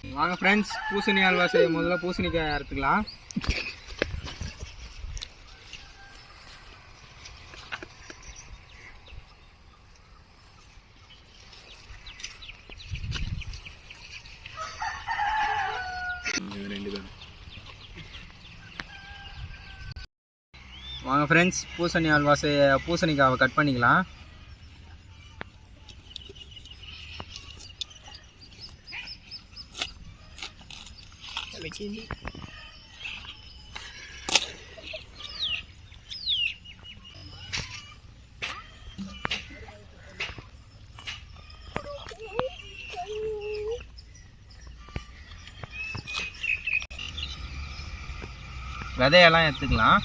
வாங்க ஃப்ரெண்ட்ஸ், பூசணி அல்வா செய்ய முதல்ல பூசணிக்காய் அறுத்துக்கலாம். வாங்க ஃப்ரெண்ட்ஸ், பூசணி அல்வா செய்ய பூசணிக்காவை கட் பண்ணிக்கலாம். விதையெல்லாம் எடுத்துக்கலாம்.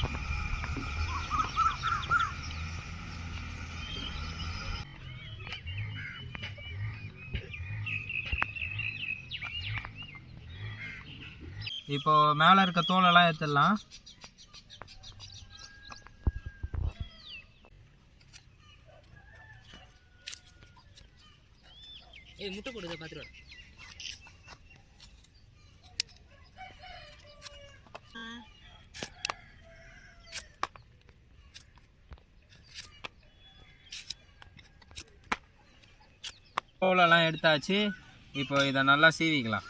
இப்போ மேலே இருக்க தோலெல்லாம் எடுத்துடலாம். முட்டை போடுறத பார்த்துருவேன். தோலெல்லாம் எடுத்தாச்சு. இப்போ இதை நல்லா சீவிக்கலாம்.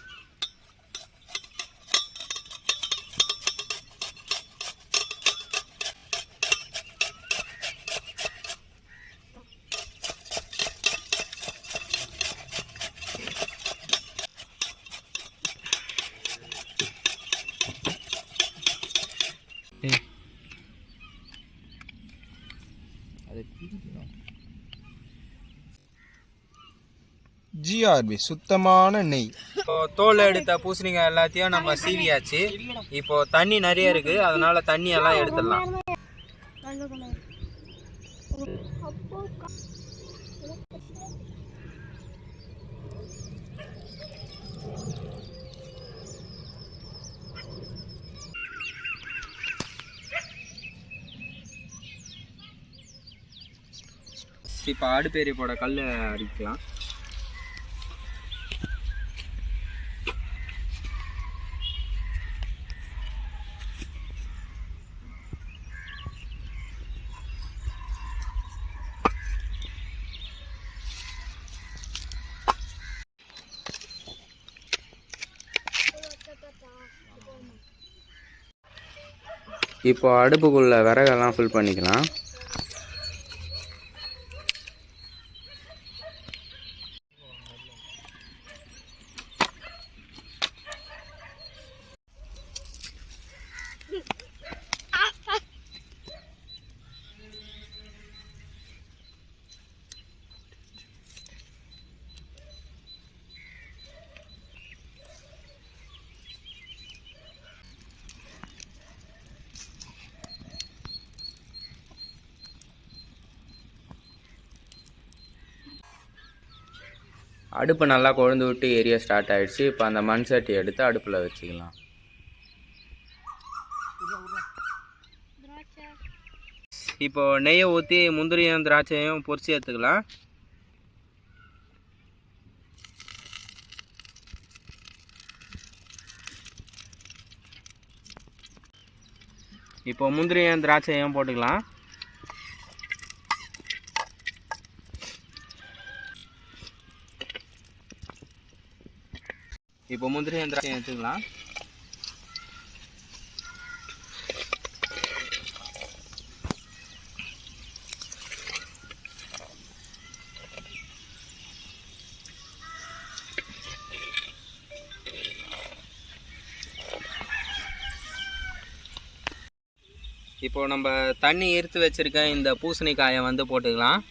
ஜிஆர்பி சுத்தமான நெய். இப்போ தோல் எடுத்த பூசணிக்காய் எல்லாத்தையும் நம்ம சீவியாச்சு. இப்போ தண்ணி நிறைய இருக்கு, அதனால தண்ணி எல்லாம் எடுத்துடலாம். இப்போ அடுப்பேரி போட கல் அடிக்கலாம். இப்போ அடுப்புக்குள்ள விறகெல்லாம் ஃபில் பண்ணிக்கலாம். அடுப்பு நல்லா கொழுந்து விட்டு எரிய ஸ்டார்ட் ஆகிடுச்சு. இப்போ அந்த மண் சட்டி எடுத்து அடுப்பில் வச்சுக்கலாம். இப்போ நெய்யை ஊற்றி முந்திரியும் திராட்சையும் பொரிச்சு எடுத்துக்கலாம். இப்போ முந்திரியும் திராட்சையும் போட்டுக்கலாம். இப்போ முந்திரி திராட்சை எடுத்துக்கலாம். இப்போ நம்ம தண்ணி எடுத்து வச்சிருக்க இந்த பூசணிக்காயை வந்து போட்டுக்கலாம்.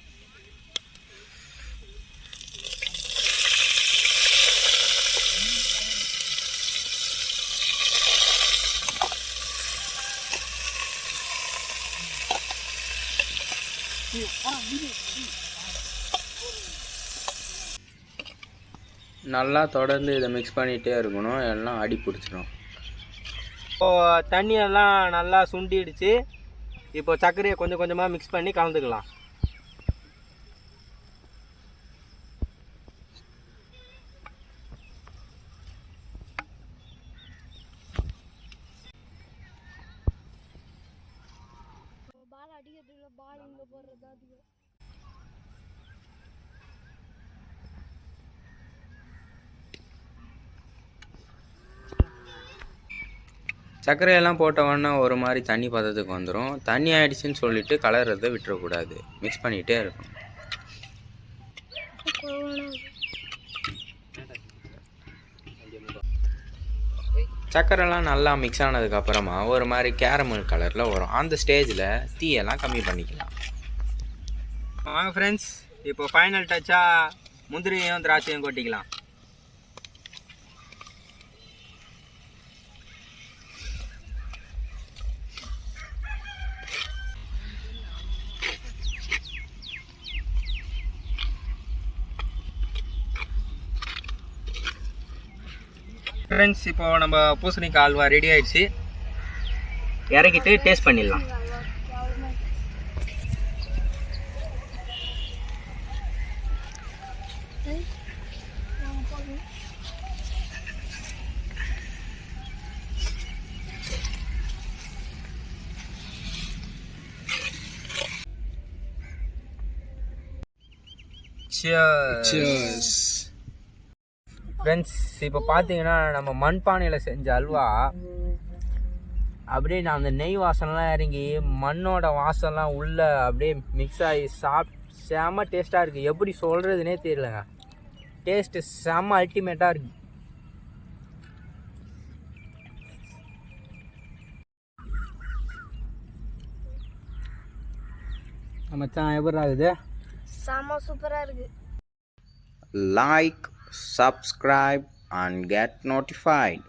நல்லா தொடர்ந்து இதை மிக்ஸ் பண்ணிகிட்டே இருக்கணும், எல்லாம் அடி பிடிச்சிடும். இப்போது தண்ணியெல்லாம் நல்லா சுண்டிடுச்சு. இப்போ சர்க்கரையை கொஞ்சம் கொஞ்சமாக மிக்ஸ் பண்ணி கலந்துக்கலாம். சர்க்கரையெல்லாம் போட்ட உடனே ஒரு மாதிரி தண்ணி பதத்துக்கு வந்துடும். தண்ணி ஆயிடுச்சுன்னு சொல்லிட்டு கலர்றதை விட்டுறக்கூடாது, மிக்ஸ் பண்ணிகிட்டே இருக்கணும். சர்க்கரைலாம் நல்லா மிக்ஸ் ஆனதுக்கப்புறமா ஒரு மாதிரி கேரமல் கலரில் வரும். அந்த ஸ்டேஜில் தீயெல்லாம் கம்மி பண்ணிக்கலாம். வாங்க ஃப்ரெண்ட்ஸ், இப்போ ஃபைனல் டச்சாக முந்திரியும் திராட்சையும் கொட்டிக்கலாம். ஃப்ரெண்ட்ஸ், இப்போ நம்ம பூசணிக்காய் அல்வா ரெடி ஆயிடுச்சு. இறக்கிட்டு டேஸ்ட் பண்ணிடலாம். Cheers. ஃப்ரெண்ட்ஸ், இப்போ பார்த்தீங்கன்னா நம்ம மண்பானையில் செஞ்ச அல்வா அப்படியே நான் அந்த நெய் வாசனைலாம் இறங்கி மண்ணோட வாசம்லாம் உள்ளே அப்படியே மிக்ஸ் ஆகி செம்ம டேஸ்ட்டாக இருக்குது. எப்படி சொல்கிறதுனே தெரியலங்க. டேஸ்ட்டு செம்ம அல்டிமேட்டாக இருக்குது. மச்சான் எப்படி ஆகுது? செம்ம சூப்பராக இருக்குது. Like, subscribe and get notified.